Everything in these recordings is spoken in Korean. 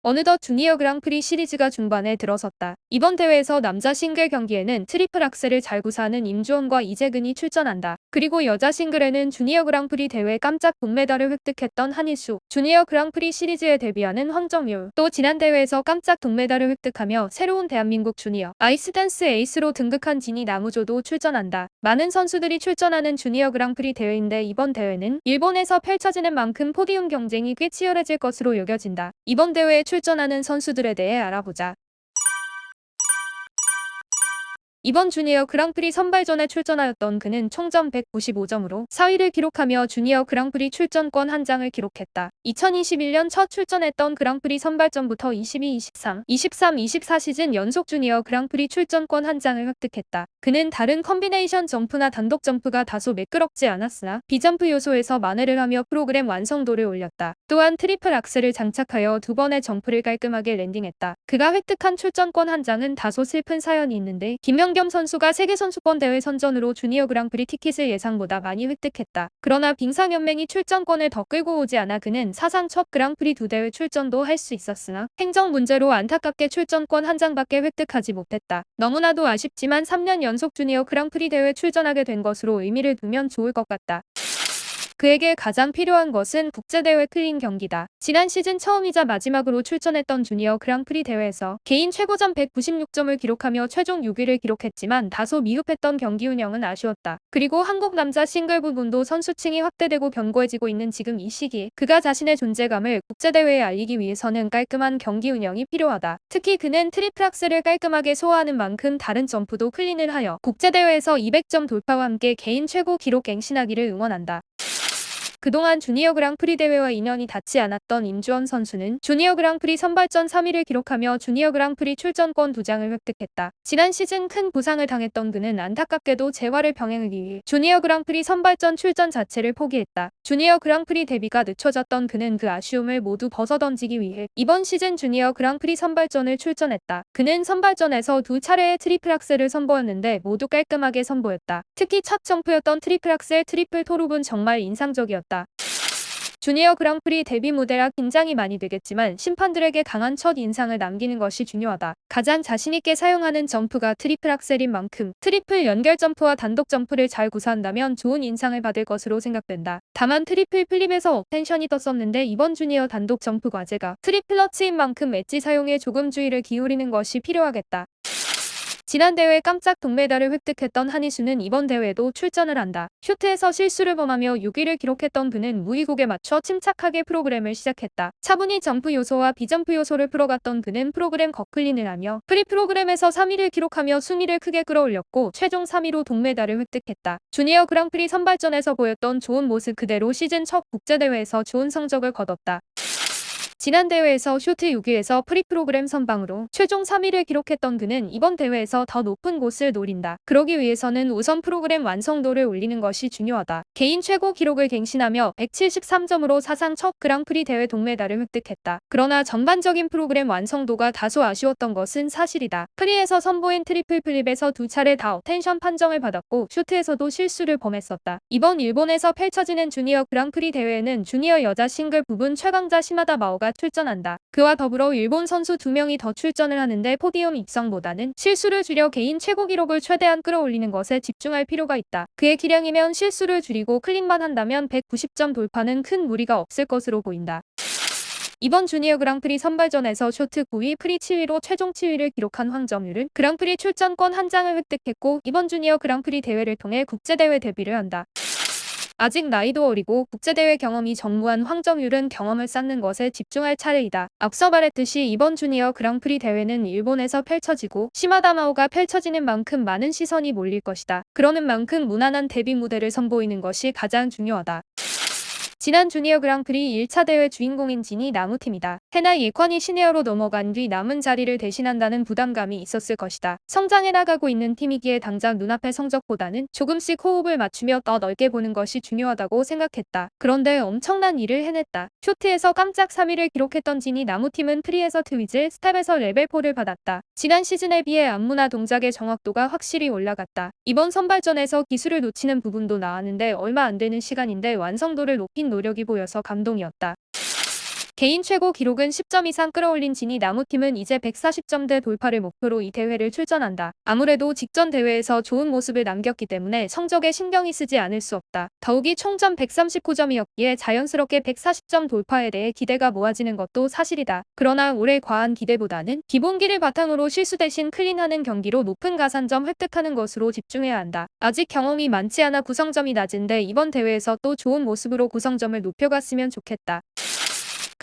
어느덧 주니어 그랑프리 시리즈가 중반에 들어섰다. 이번 대회에서 남자 싱글 경기에는 트리플 악셀을 잘 구사하는 임주원과 이재근이 출전한다. 그리고 여자 싱글에는 주니어 그랑프리 대회 깜짝 동메달을 획득했던 한희수, 주니어 그랑프리 시리즈에 데뷔하는 황정율, 또 지난 대회에서 깜짝 동메달을 획득하며 새로운 대한민국 주니어 아이스댄스 에이스로 등극한 진이 나무조도 출전한다. 많은 선수들이 출전하는 주니어 그랑프리 대회인데 이번 대회는 일본에서 펼쳐지는 만큼 포디움 경쟁이 꽤 치열해질 것으로 여겨진다. 이번 대회에 출전하는 선수들에 대해 알아보자. 이번 주니어 그랑프리 선발전에 출전하였던 그는 총점 195점으로 4위를 기록하며 주니어 그랑프리 출전권 한 장을 기록했다. 2021년 첫 출전했던 그랑프리 선발전부터 22, 23, 23, 24 시즌 연속 주니어 그랑프리 출전권 한 장을 획득했다. 그는 다른 컨비네이션 점프나 단독 점프가 다소 매끄럽지 않았으나 비점프 요소에서 만회를 하며 프로그램 완성도를 올렸다. 또한 트리플 악셀을 장착하여 두 번의 점프를 깔끔하게 랜딩했다. 그가 획득한 출전권 한 장은 다소 슬픈 사연이 있는데 김연겸 선수가 세계선수권 대회 선전으로 주니어 그랑프리 티켓을 예상보다 많이 획득했다. 그러나 빙상연맹이 출전권을 더 끌고 오지 않아 그는 사상 첫 그랑프리 두 대회 출전도 할 수 있었으나 행정 문제로 안타깝게 출전권 한 장밖에 획득하지 못했다. 너무나도 아쉽지만 3년 연속 주니어 그랑프리 대회 출전하게 된 것으로 의미를 두면 좋을 것 같다. 그에게 가장 필요한 것은 국제대회 클린 경기다. 지난 시즌 처음이자 마지막으로 출전했던 주니어 그랑프리 대회에서 개인 최고점 196점을 기록하며 최종 6위를 기록했지만 다소 미흡했던 경기 운영은 아쉬웠다. 그리고 한국 남자 싱글 부분도 선수층이 확대되고 견고해지고 있는 지금 이 시기에 그가 자신의 존재감을 국제대회에 알리기 위해서는 깔끔한 경기 운영이 필요하다. 특히 그는 트리플 악셀을 깔끔하게 소화하는 만큼 다른 점프도 클린을 하여 국제대회에서 200점 돌파와 함께 개인 최고 기록 갱신하기를 응원한다. 그동안 주니어 그랑프리 대회와 인연이 닿지 않았던 임주원 선수는 주니어 그랑프리 선발전 3위를 기록하며 주니어 그랑프리 출전권 2장을 획득했다. 지난 시즌 큰 부상을 당했던 그는 안타깝게도 재활을 병행하기 위해 주니어 그랑프리 선발전 출전 자체를 포기했다. 주니어 그랑프리 데뷔가 늦춰졌던 그는 그 아쉬움을 모두 벗어던지기 위해 이번 시즌 주니어 그랑프리 선발전을 출전했다. 그는 선발전에서 두 차례의 트리플 악셀을 선보였는데 모두 깔끔하게 선보였다. 특히 첫 점프였던 트리플 악셀 트리플 토룹은 정말 인상적이었다. 주니어 그랑프리 데뷔 무대라 긴장이 많이 되겠지만 심판들에게 강한 첫 인상을 남기는 것이 중요하다. 가장 자신있게 사용하는 점프가 트리플 악셀인 만큼 트리플 연결 점프와 단독 점프를 잘 구사한다면 좋은 인상을 받을 것으로 생각된다. 다만 트리플 플립에서 업텐션이 떴었는데 이번 주니어 단독 점프 과제가 트리플 러치인 만큼 엣지 사용에 조금 주의를 기울이는 것이 필요하겠다. 지난 대회 깜짝 동메달을 획득했던 한희수는 이번 대회에도 출전을 한다. 쇼트에서 실수를 범하며 6위를 기록했던 그는 무이곡에 맞춰 침착하게 프로그램을 시작했다. 차분히 점프 요소와 비점프 요소를 풀어갔던 그는 프로그램 거클린을 하며 프리 프로그램에서 3위를 기록하며 순위를 크게 끌어올렸고 최종 3위로 동메달을 획득했다. 주니어 그랑프리 선발전에서 보였던 좋은 모습 그대로 시즌 첫 국제대회에서 좋은 성적을 거뒀다. 지난 대회에서 쇼트 6위에서 프리 프로그램 선방으로 최종 3위를 기록했던 그는 이번 대회에서 더 높은 곳을 노린다. 그러기 위해서는 우선 프로그램 완성도를 올리는 것이 중요하다. 개인 최고 기록을 갱신하며 173점으로 사상 첫 그랑프리 대회 동메달을 획득했다. 그러나 전반적인 프로그램 완성도가 다소 아쉬웠던 것은 사실이다. 프리에서 선보인 트리플 플립에서 두 차례 다 어텐션 판정을 받았고 쇼트에서도 실수를 범했었다. 이번 일본에서 펼쳐지는 주니어 그랑프리 대회에는 주니어 여자 싱글 부분 최강자 시마다 마오가 출전한다. 그와 더불어 일본 선수 2명이 더 출전을 하는데 포디움 입성보다는 실수를 줄여 개인 최고 기록을 최대한 끌어올리는 것에 집중할 필요가 있다. 그의 기량이면 실수를 줄이고 클린만 한다면 190점 돌파는 큰 무리가 없을 것으로 보인다. 이번 주니어 그랑프리 선발전에서 쇼트 9위, 프리 7위로 최종 7위를 기록한 황정율은 그랑프리 출전권 한 장을 획득했고 이번 주니어 그랑프리 대회를 통해 국제대회 데뷔를 한다. 아직 나이도 어리고 국제대회 경험이 전무한 황정율은 경험을 쌓는 것에 집중할 차례이다. 앞서 말했듯이 이번 주니어 그랑프리 대회는 일본에서 펼쳐지고 시마다 마오가 펼쳐지는 만큼 많은 시선이 몰릴 것이다. 그러는 만큼 무난한 데뷔 무대를 선보이는 것이 가장 중요하다. 지난 주니어 그랑프리 1차 대회 주인공인 진이 나무팀이다. 해나 예컨이 시니어로 넘어간 뒤 남은 자리를 대신한다는 부담감이 있었을 것이다. 성장해 나가고 있는 팀이기에 당장 눈앞의 성적보다는 조금씩 호흡을 맞추며 더 넓게 보는 것이 중요하다고 생각했다. 그런데 엄청난 일을 해냈다. 쇼트에서 깜짝 3위를 기록했던 진이 나무팀은 프리에서 트위즐, 스텝에서 레벨 4를 받았다. 지난 시즌에 비해 안무나 동작의 정확도가 확실히 올라갔다. 이번 선발전에서 기술을 놓치는 부분도 나왔는데 얼마 안 되는 시간인데 완성도를 높인 노력이 보여서 감동이었다. 개인 최고 기록은 10점 이상 끌어올린 진이 나무팀은 이제 140점대 돌파를 목표로 이 대회를 출전한다. 아무래도 직전 대회에서 좋은 모습을 남겼기 때문에 성적에 신경이 쓰지 않을 수 없다. 더욱이 총점 139점이었기에 자연스럽게 140점 돌파에 대해 기대가 모아지는 것도 사실이다. 그러나 올해 과한 기대보다는 기본기를 바탕으로 실수 대신 클린하는 경기로 높은 가산점 획득하는 것으로 집중해야 한다. 아직 경험이 많지 않아 구성점이 낮은데 이번 대회에서 또 좋은 모습으로 구성점을 높여갔으면 좋겠다.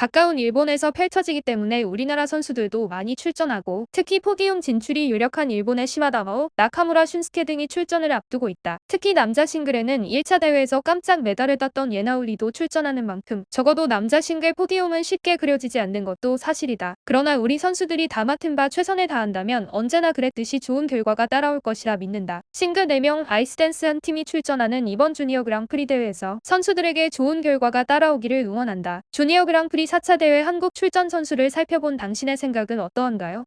가까운 일본에서 펼쳐지기 때문에 우리나라 선수들도 많이 출전하고 특히 포디움 진출이 유력한 일본의 시마다마오, 나카무라 슌스케 등이 출전을 앞두고 있다. 특히 남자 싱글에는 1차 대회에서 깜짝 메달을 땄던 예나우리도 출전하는 만큼 적어도 남자 싱글 포디움은 쉽게 그려지지 않는 것도 사실이다. 그러나 우리 선수들이 다 맡은 바 최선을 다한다면 언제나 그랬듯이 좋은 결과가 따라올 것이라 믿는다. 싱글 4명 아이스댄스 한 팀이 출전하는 이번 주니어 그랑프리 대회에서 선수들에게 좋은 결과가 따라오기를 응원한다. 주니어 그랑프리 4차 대회 한국 출전 선수를 살펴본 당신의 생각은 어떠한가요?